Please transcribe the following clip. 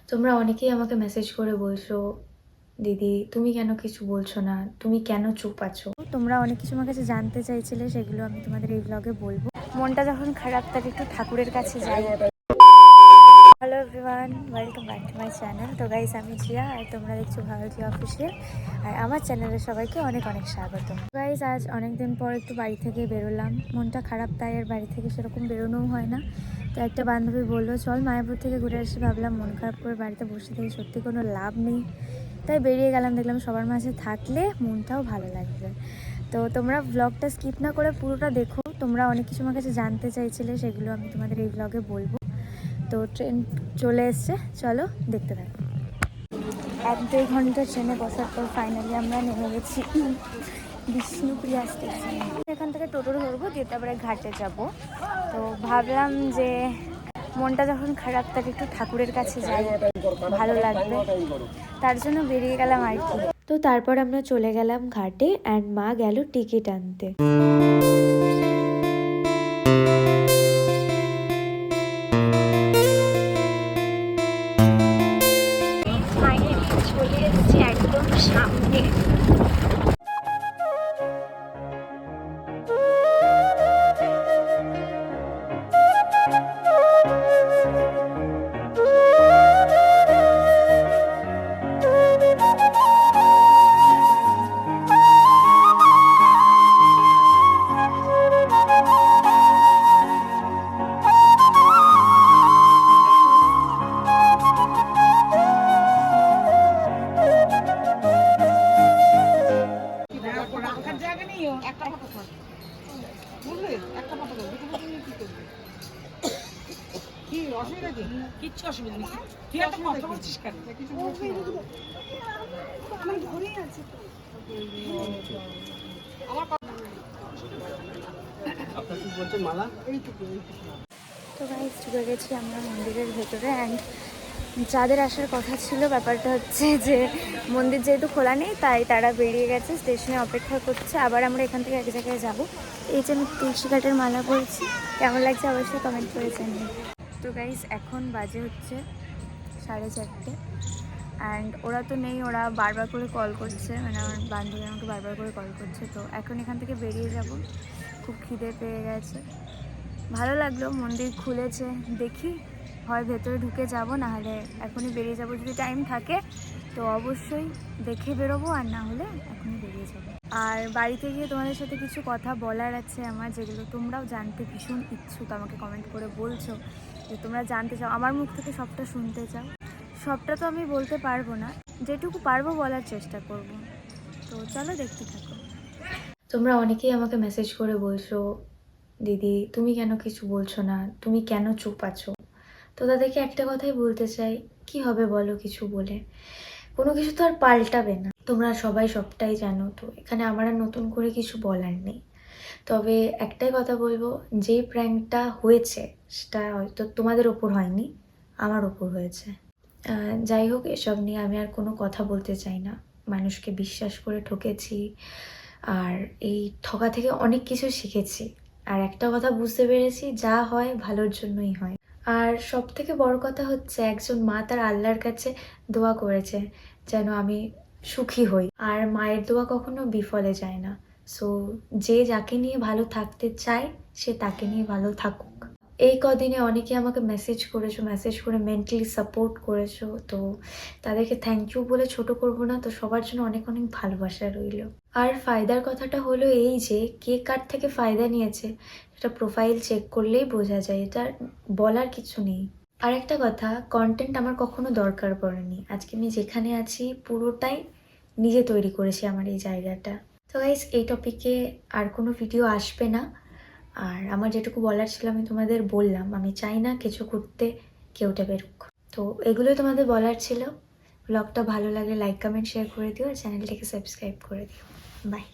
তোমরা অনেকেই আমাকে মেসেজ করে বলছো, দিদি তুমি কেন কিছু বলছো না, তুমি কেন চুপ আছো। তোমরা অনেক কিছু আমার কাছে জানতে চাইছিলে, সেগুলো আমি তোমাদের এই ব্লগে বলবো। মনটা যখন খারাপ থাকে একটু ঠাকুরের কাছে যাই। Hello everyone, welcome back to my channel. তো গাইস, আমি জিয়া আর তোমরা দেখছো ভারতীয় অফিসিয়াল। আর আমার চ্যানেলে সবাইকে অনেক অনেক স্বাগত। গাইস, আজ অনেকদিন পর একটু বাড়ি থেকে বেরোলাম। মনটা খারাপ, তাই আর বাড়ি থেকে সেরকম বেরোনোও হয় না। তো একটা বান্ধবী বললো চল মায়াপুর থেকে ঘুরে আসি। ভাবলাম মন খারাপ করে বাড়িতে বসে থেকে সত্যি কোনো লাভ নেই, তাই বেরিয়ে গেলাম। দেখলাম সবার মাঝে থাকলে মনটাও ভালো লাগবে। তো তোমরা ব্লগটা স্কিপ না করে পুরোটা দেখো। তোমরা অনেক কিছু আমার কাছে জানতে চাইছিলে, সেগুলো আমি তোমাদের এই ব্লগে বলবো। তো ট্রেন চলে এসছে, চলো দেখতে থাকো। 1-2 ঘন্টা ট্রেনে বসার পর ফাইনালি আমরা নেমে গেছি বিষ্ণুপ্রিয়া স্টেশনে। এখান থেকে টোটো ধরবো, দিয়ে তারপরে ঘাটে যাব। তো ভাবলাম যে মনটা যখন খারাপ থাকে একটু ঠাকুরের কাছে যাই, ভালো লাগবে, তার জন্য বেরিয়ে গেলাম আর কি। তো তারপর আমরা চলে গেলাম ঘাটে, অ্যান্ড মা গেল টিকিট আনতে। চলে এসেছি একদম সামনে। কিচ্ছু অসুবিধা নেই, তুই একটা কথা বলছিস কেন? তো গাইস, ঢুকে গেছি আমরা মন্দিরের ভেতরে। অ্যান্ড যাদের আসার কথা ছিল, ব্যাপারটা হচ্ছে যে মন্দির যেহেতু খোলা নেই, তাই তারা বেরিয়ে গেছে, স্টেশনে অপেক্ষা করছে। আবার আমরা এখান থেকে এক জায়গায় যাব। এই যে আমি তুলসী কাঠের মালা পরেছি, কেমন লাগছে অবশ্যই কমেন্ট করে জানিয়ে। তো গাইস, এখন বাজে হচ্ছে 4:30। অ্যান্ড ওরা তো নেই, ওরা বারবার করে কল করছে, মানে আমার বান্ধবী আমাকে বারবার করে কল করছে। তো এখন এখান থেকে বেরিয়ে যাব, খুব খিদে পেয়ে গেছে। ভালো লাগলো, মন্দির খুলেছে, দেখি হয় ভেতরে ঢুকে যাব, নাহলে এখনই বেরিয়ে যাব। যদি টাইম থাকে তো অবশ্যই দেখে বেরোবো, আর না হলে এখনই বেরিয়ে যাব। আর বাড়িতে গিয়ে তোমাদের সাথে কিছু কথা বলার আছে আমার, যেগুলো তোমরাও জানতে ভীষণ ইচ্ছুক। আমাকে কমেন্ট করে বলছো যে তোমরা জানতে চাও, আমার মুখ থেকে সবটা শুনতে চাও। সবটা তো আমি বলতে পারবো না, যেটুকু পারবো বলার চেষ্টা করব। তো চলো দেখতে থাকো। তোমরা অনেকেই আমাকে মেসেজ করে বলছো, দিদি তুমি কেন কিছু বলছো না, তুমি কেন চুপ আছো। তো তাদেরকে একটা কথাই বলতে চাই, কি হবে বলো কিছু বলে, কোনো কিছু তো আর পাল্টাবে না। তোমরা সবাই সবটাই জানো, তো এখানে আমার আর নতুন করে কিছু বলার নেই। তবে একটাই কথা বলবো, যে প্র্যাঙ্কটা হয়েছে সেটা হয়তো তোমাদের ওপর হয়নি, আমার ওপর হয়েছে। যাই হোক, এসব নিয়ে আমি আর কোনো কথা বলতে চাই না। মানুষকে বিশ্বাস করে ঠকেছি, আর এই ঠকা থেকে অনেক কিছু শিখেছি। আর একটা কথা বুঝতে পেরেছি, যা হয় ভালোর জন্যই হয়। আর সব থেকে বড় কথা হচ্ছে, একজন মা তার আল্লাহর কাছে দোয়া করেছে যেন আমি সুখী হই, আর মায়ের দোয়া কখনো বিফলে যায় না। সো যে যাকে নিয়ে ভালো থাকতে চায়, সে তাকে নিয়ে ভালো থাকুক। এই কদিনে অনেকে আমাকে মেসেজ করেছো, মেসেজ করে মেন্টালি সাপোর্ট করেছো, তো তাদেরকে থ্যাংক ইউ বলে ছোট করবো না। তো সবার জন্য অনেক অনেক ভালোবাসা রইল। আর ফায়দার কথাটা হলো এই যে, কে কার থেকে ফায়দা নিয়েছে এটা প্রোফাইল চেক করলেই বোঝা যায়, এটা বলার কিছু নেই। আর একটা কথা, কন্টেন্ট আমার কখনো দরকার পড়েনি। আজকে আমি যেখানে আছি পুরোটাই নিজে তৈরি করেছি আমার এই জায়গাটা। তো গাইস, এই টপিকে আর কোনো ভিডিও আসবে না। আর আমার যেটুকু বলার ছিল আমি তোমাদের বললাম। আমি চাই না কিছু করতে কেউটা বেরোক। তো এগুলোই তোমাদের বলার ছিল। ব্লগটা ভালো লাগলে লাইক কমেন্ট শেয়ার করে দিও, আর চ্যানেলটাকে সাবস্ক্রাইব করে দিও। বাই।